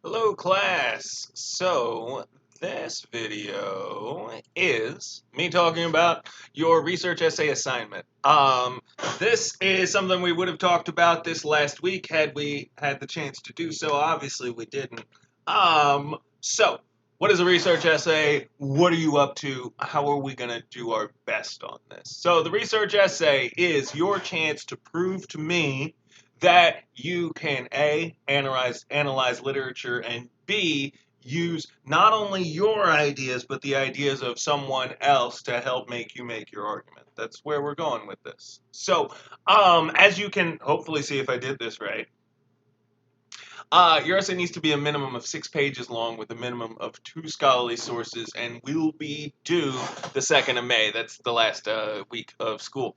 Hello class! So, this video is me talking about your research essay assignment. This is something we would have talked about this last week had we had the chance to do so. Obviously we didn't. So, what is a research essay? What are you up to? How are we going to do our best on this? So, the research essay is your chance to prove to me that you can A, analyze literature, and B, use not only your ideas but the ideas of someone else to help make you make your argument. That's where we're going with this. So, as you can hopefully see if I did this right, your essay needs to be a minimum of 6 pages long with a minimum of 2 scholarly sources, and will be due the 2nd of May. That's the last week of school.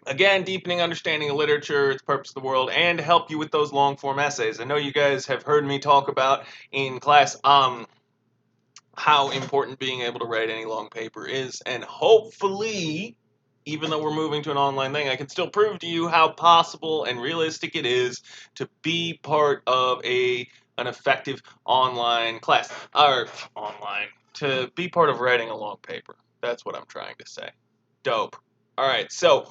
Again, deepening understanding of literature, its purpose of the world, and help you with those long form essays. I know you guys have heard me talk about in class how important being able to write any long paper is, and hopefully, even though we're moving to an online thing, I can still prove to you how possible and realistic it is to be part of an effective online class, or online, to be part of writing a long paper. That's what I'm trying to say. Dope. All right, so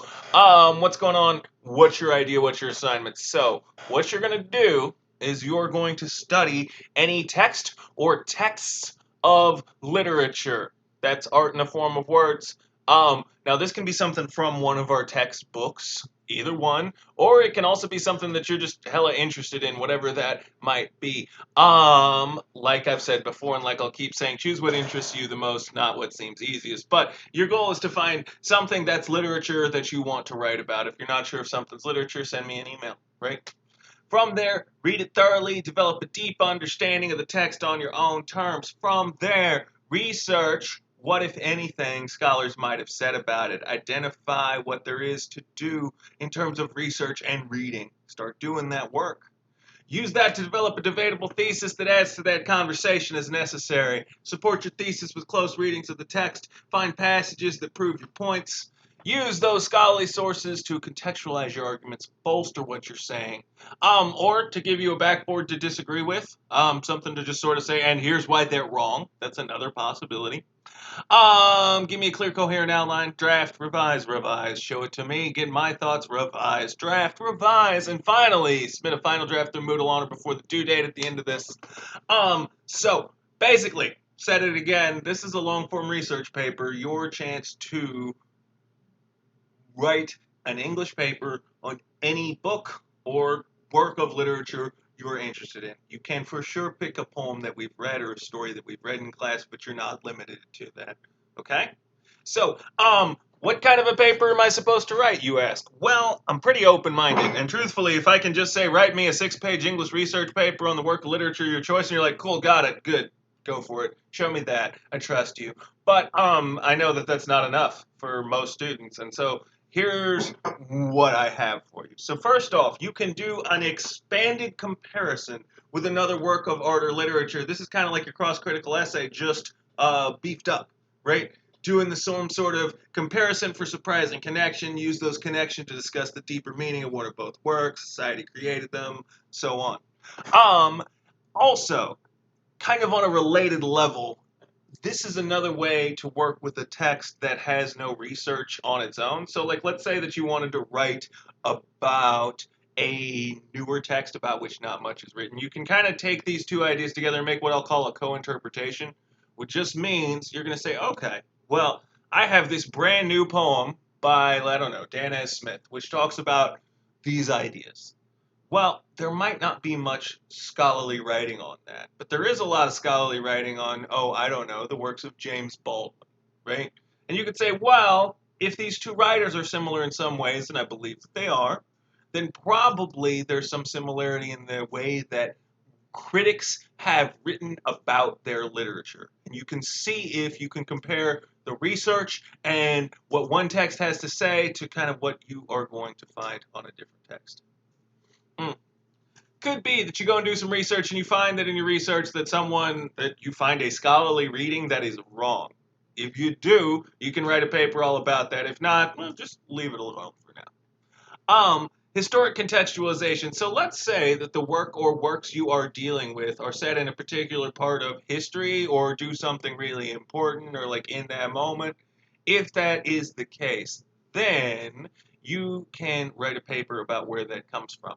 what's going on? What's your idea? What's your assignment? So, what you're going to do is you're going to study any text or texts of literature. That's art in the form of words. Now, this can be something from one of our textbooks, either one, or it can also be something that you're just hella interested in, whatever that might be. Like I've said before, and like I'll keep saying, choose what interests you the most, not what seems easiest. But your goal is to find something that's literature that you want to write about. If you're not sure if something's literature, send me an email, right? From there, read it thoroughly, develop a deep understanding of the text on your own terms. From there, research what, if anything, scholars might have said about it. Identify what there is to do in terms of research and reading. Start doing that work. Use that to develop a debatable thesis that adds to that conversation as necessary. Support your thesis with close readings of the text. Find passages that prove your points. Use those scholarly sources to contextualize your arguments, bolster what you're saying, or to give you a backboard to disagree with, something to just sort of say, and here's why they're wrong. That's another possibility. Give me a clear, coherent outline. Draft, revise. Show it to me. Get my thoughts. Revise, draft, revise, and finally submit a final draft through Moodle on or before the due date at the end of this. So basically, said it again. This is a long form research paper. Your chance to write an English paper on any book or work of literature you're interested in. You can for sure pick a poem that we've read or a story that we've read in class, but you're not limited to that. Okay? So, what kind of a paper am I supposed to write, you ask? Well, I'm pretty open-minded, and truthfully, if I can just say, write me a 6-page English research paper on the work of literature of your choice, and you're like, cool, got it, good, go for it, show me that, I trust you. But, I know that that's not enough for most students, and so here's what I have for you. So first off, you can do an expanded comparison with another work of art or literature. This is kind of like your cross-critical essay, just beefed up, right? Doing the some sort of comparison for surprise and connection. Use those connections to discuss the deeper meaning of what are both works, society created them, so on. Also, kind of on a related level, this is another way to work with a text that has no research on its own. So, like, let's say that you wanted to write about a newer text about which not much is written. You can kind of take these two ideas together and make what I'll call a co-interpretation, which just means you're going to say, okay, well, I have this brand new poem by, I don't know, Dan S. Smith, which talks about these ideas. Well, there might not be much scholarly writing on that, but there is a lot of scholarly writing on, oh, I don't know, the works of James Baldwin, right? And you could say, well, if these two writers are similar in some ways, and I believe that they are, then probably there's some similarity in the way that critics have written about their literature. And you can see if you can compare the research and what one text has to say to kind of what you are going to find on a different text. Could be that you go and do some research and you find that in your research that you find a scholarly reading that is wrong. If you do, you can write a paper all about that. If not, well, just leave it alone for now. Historic contextualization. So let's say that the work or works you are dealing with are set in a particular part of history or do something really important or like in that moment. If that is the case, then you can write a paper about where that comes from.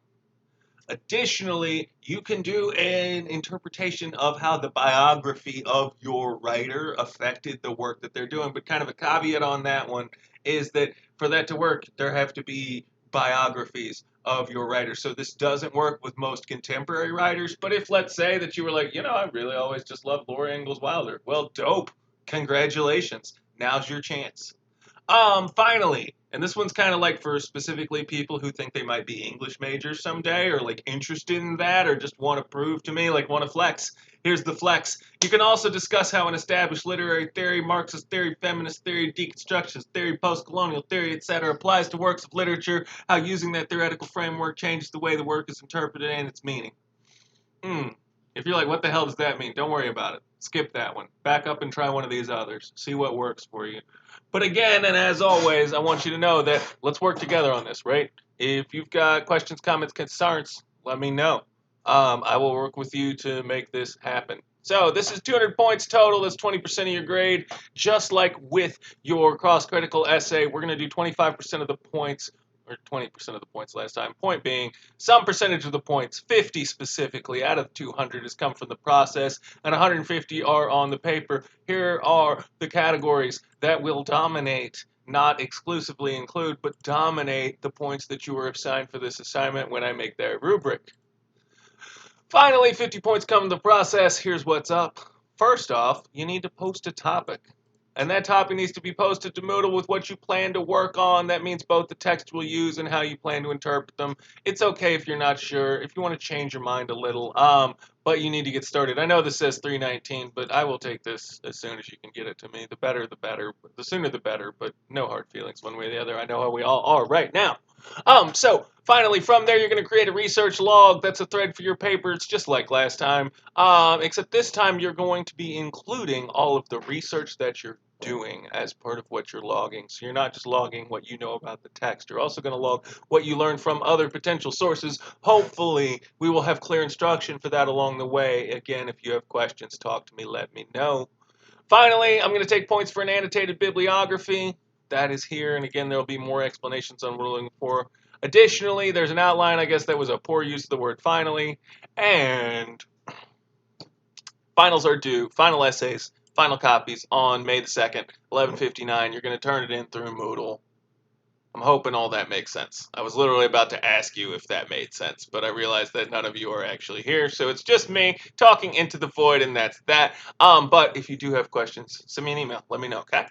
Additionally, you can do an interpretation of how the biography of your writer affected the work that they're doing. But kind of a caveat on that one is that for that to work, there have to be biographies of your writer. So this doesn't work with most contemporary writers. But if let's say that you were like, I really always just loved Laura Ingalls Wilder. Well, dope. Congratulations. Now's your chance. Finally, and this one's kind of like for specifically people who think they might be English majors someday or like interested in that or just want to prove to me, like want to flex. Here's the flex. You can also discuss how an established literary theory, Marxist theory, feminist theory, deconstructionist theory, post-colonial theory, etc. applies to works of literature, how using that theoretical framework changes the way the work is interpreted and its meaning. If you're like, what the hell does that mean? Don't worry about it. Skip that one. Back up and try one of these others. See what works for you. But again, and as always, I want you to know that let's work together on this, right? If you've got questions, comments, concerns, let me know. I will work with you to make this happen. So this is 200 points total. That's 20% of your grade. Just like with your cross-critical essay, we're going to do 25% of the points, or 20% of the points last time. Point being, some percentage of the points, 50 specifically, out of 200 has come from the process, and 150 are on the paper. Here are the categories that will dominate, not exclusively include, but dominate the points that you were assigned for this assignment when I make that rubric. Finally, 50 points come in the process. Here's what's up. First off, you need to post a topic. And that topic needs to be posted to Moodle with what you plan to work on. That means both the text we'll use and how you plan to interpret them. It's okay if you're not sure, if you want to change your mind a little, but you need to get started. I know this says 319, but I will take this as soon as you can get it to me. The better, the better. The sooner, the better, but no hard feelings one way or the other. I know how we all are right now. So finally, from there, you're going to create a research log. That's a thread for your paper. It's just like last time, except this time you're going to be including all of the research that you're doing as part of what you're logging. So you're not just logging what you know about the text. You're also going to log what you learn from other potential sources. Hopefully, we will have clear instruction for that along the way. Again, if you have questions, talk to me, let me know. Finally, I'm going to take points for an annotated bibliography. That is here, and again, there will be more explanations on what we're looking for. Additionally, there's an outline. I guess that was a poor use of the word finally. And finals are due, final essays, final copies on May the 2nd, 11:59. You're going to turn it in through Moodle. I'm hoping all that makes sense. I was literally about to ask you if that made sense, but I realized that none of you are actually here, so it's just me talking into the void, and that's that. But if you do have questions, send me an email. Let me know, okay?